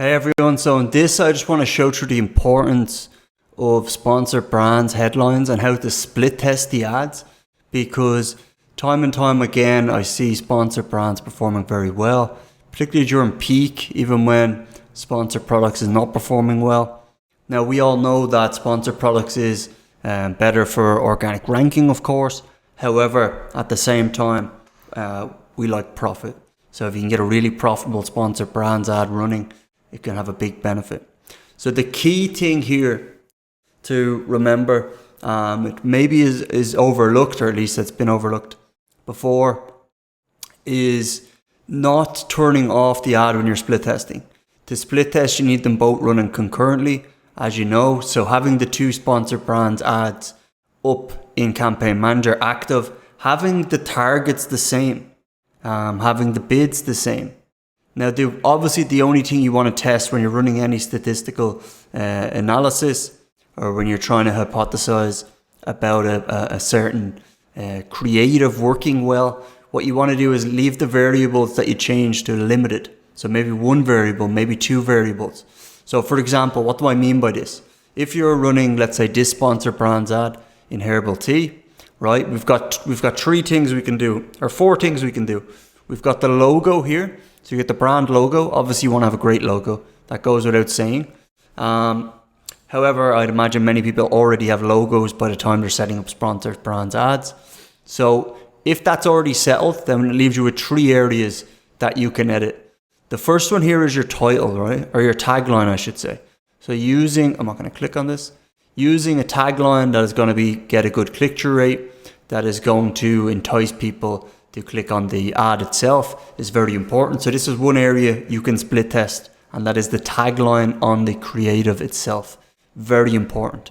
Hey everyone, so in this I just want to show through the importance of sponsored brands headlines and how to split test the ads, because time and time again I see sponsored brands performing very well, particularly during peak, even when sponsored products is not performing well. Now we all know that sponsored products is better for organic ranking, of course. However, at the same time, we like profit. So if you can get a really profitable sponsored brands ad running, it can have a big benefit. So the key thing here to remember, it maybe is overlooked, or at least it's been overlooked before, is not turning off the ad when you're split testing. To split test, you need them both running concurrently, as you know. So having the two sponsored brands ads up in Campaign Manager active, having the targets the same, having the bids the same. Now, obviously the only thing you want to test when you're running any statistical analysis, or when you're trying to hypothesize about a certain creative working well, what you want to do is leave the variables that you change to limited. So maybe one variable, maybe two variables. So for example, what do I mean by this? If you're running, let's say, this sponsored brands ad in herbal tea, right? We've got three things we can do, or four things we can do. We've got the logo here. So you get the brand logo. Obviously you want to have a great logo. That goes without saying. However, I'd imagine many people already have logos by the time they're setting up sponsored brands ads. So if that's already settled, then it leaves you with three areas that you can edit. The first one here is your title, right? Or your tagline, I should say. So I'm not going to click on this. Using a tagline that is going to get a good click-through rate, that is going to entice people to click on the ad itself, is very important. So this is one area you can split test, and that is the tagline on the creative itself. Very important.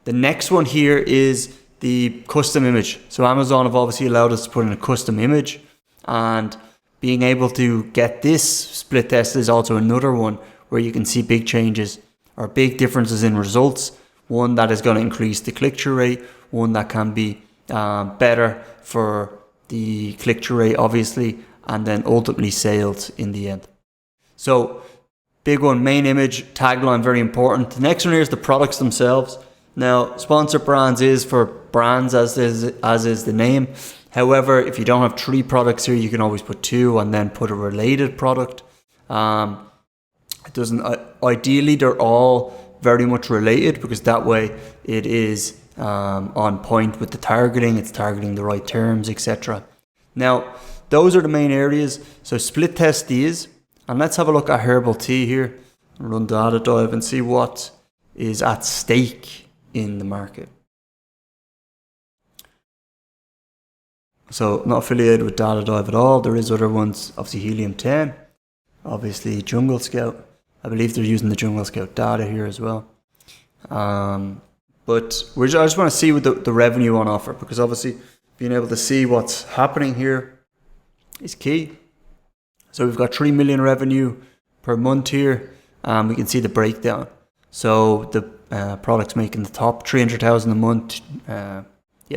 The next one here is the custom image. So Amazon have obviously allowed us to put in a custom image, and being able to get this split test is also another one where you can see big changes or big differences in results. One that is going to increase the click-through rate, one that can be better for the click-through rate, obviously, and then ultimately sales in the end. So big one, main image, tagline, very important. The next one here is the products themselves. Now, sponsored brands is for brands, as is the name. However, if you don't have three products here, you can always put two and then put a related product. It doesn't. Ideally, they're all very much related, because that way it is on point with the targeting. It's targeting the right terms, etc. Now, those are the main areas. So split test these, and let's have a look at herbal tea here. Run data dive and see what is at stake in the market. So not affiliated with Data Dive at all. There is other ones, obviously Helium 10, obviously Jungle Scout. I believe they're using the Jungle Scout data here as well. But I just want to see what the revenue on offer, because obviously being able to see what's happening here is key. So we've got 3 million revenue per month here. We can see the breakdown. So the products making the top 300,000 a month. A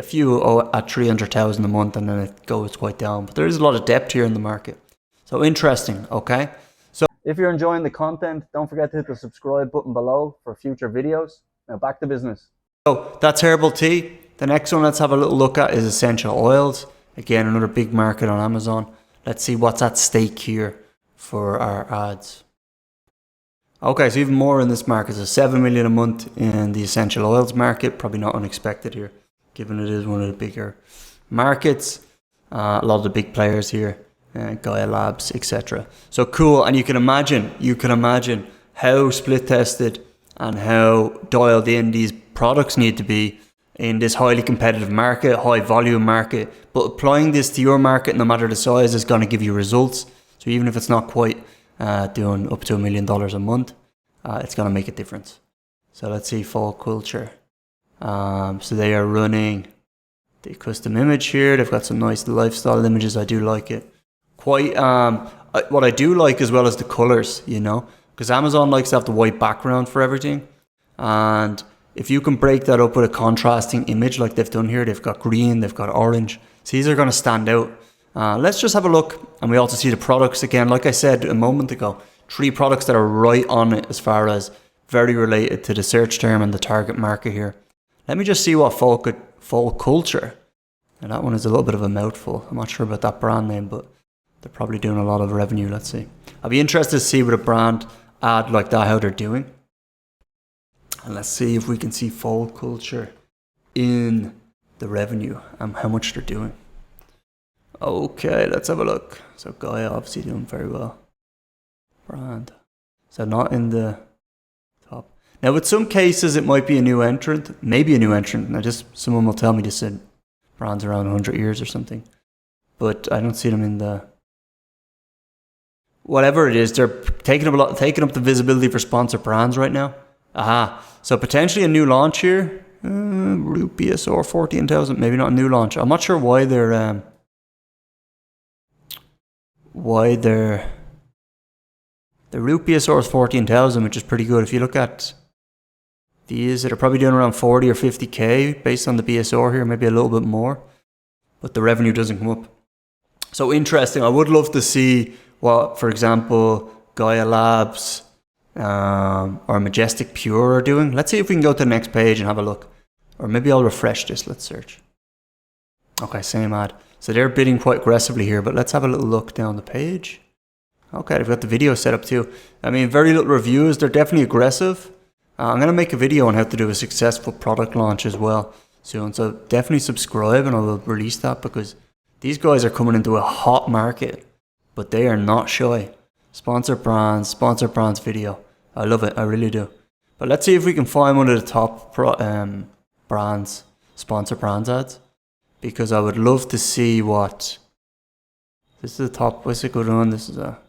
few at 300,000 a month, and then it goes quite down. But there is a lot of depth here in the market. So interesting, okay? So if you're enjoying the content, don't forget to hit the subscribe button below for future videos. Now back to business. So that's herbal tea. The next one let's have a little look at is essential oils. Again, another big market on Amazon. Let's see what's at stake here for our ads. Okay, so even more in this market. So 7 million a month in the essential oils market. Probably not unexpected here, given it is one of the bigger markets. A lot of the big players here, Gaia Labs, etc. So cool, and you can imagine how split tested and how dialed in these products need to be in this highly competitive market, high volume market. But applying this to your market, no matter the size, is going to give you results. So even if it's not quite doing up to $1 million a month, it's going to make a difference. So let's see, fall culture. So they are running the custom image here. They've got some nice lifestyle images. I do like it. Quite what I do like as well as the colors, because Amazon likes to have the white background for everything. And if you can break that up with a contrasting image like they've done here, they've got green, they've got orange. So these are going to stand out. Let's just have a look. And we also see the products again. Like I said a moment ago, 3 products that are right on it as far as very related to the search term and the target market here. Let me just see what Fall Culture. And that one is a little bit of a mouthful. I'm not sure about that brand name, but they're probably doing a lot of revenue. Let's see. I'll be interested to see with a brand ad like that how they're doing. And let's see if we can see Fall Culture in the revenue and how much they're doing. Okay, let's have a look. So Gaia obviously doing very well. Brand. So not in the top. Now with some cases it might be a new entrant. Maybe a new entrant. Now just someone will tell me this said brands around 100 years or something. But I don't see them in the... Whatever it is, they're taking up the visibility for sponsored brands right now. Aha. So potentially a new launch here. Root BSR 14,000. Maybe not a new launch. I'm not sure why they're... The root BSR is 14,000, which is pretty good. If you look at these, they're probably doing around 40 or 50k based on the BSR here, maybe a little bit more. But the revenue doesn't come up. So interesting. I would love to see what, for example, Gaia Labs or Majestic Pure are doing. Let's see if we can go to the next page and have a look. Or maybe I'll refresh this. Let's search. Okay, same ad. So they're bidding quite aggressively here, but let's have a little look down the page. Okay, they've got the video set up too. I mean, very little reviews. They're definitely aggressive. I'm going to make a video on how to do a successful product launch as well soon. So definitely subscribe and I will release that because these guys are coming into a hot market, but they are not shy. Sponsored brands video. I love it. I really do. But let's see if we can find one of the top brands, sponsored brands ads, because I would love to see what... This is the top. What's it going on? This is a...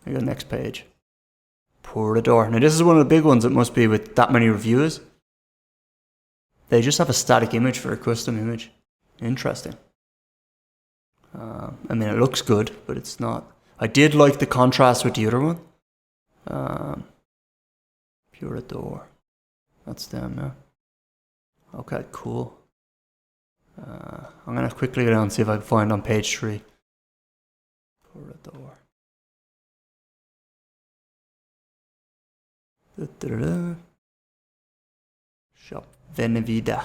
Maybe the next page. Pourador. Now this is one of the big ones. It must be with that many reviews. They just have a static image for a custom image. Interesting. I mean, it looks good, but it's not. I did like the contrast with the other one. Pourador. That's them now. Okay, cool. I'm going to quickly go down and see if I can find on page 3. Pourador. Shop Venevida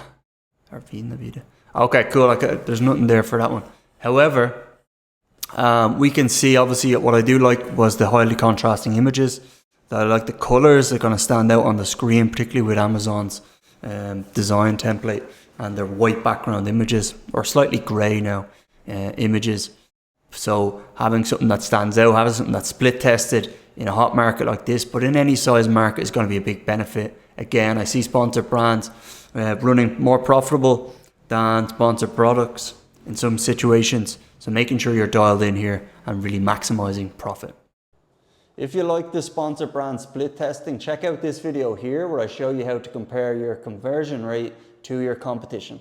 or Venevida. Okay, cool. There's nothing there for that one. However, we can see obviously what I do like was the highly contrasting images. I like the colors. They're going to stand out on the screen, particularly with Amazon's design template and their white background images, or slightly grey now images. So having something that stands out, having something that's split tested in a hot market like this, but in any size market is going to be a big benefit. Again, I see sponsored brands running more profitable than sponsored products in some situations. So making sure you're dialed in here and really maximizing profit. If you like the sponsored brand split testing, check out this video here where I show you how to compare your conversion rate to your competition.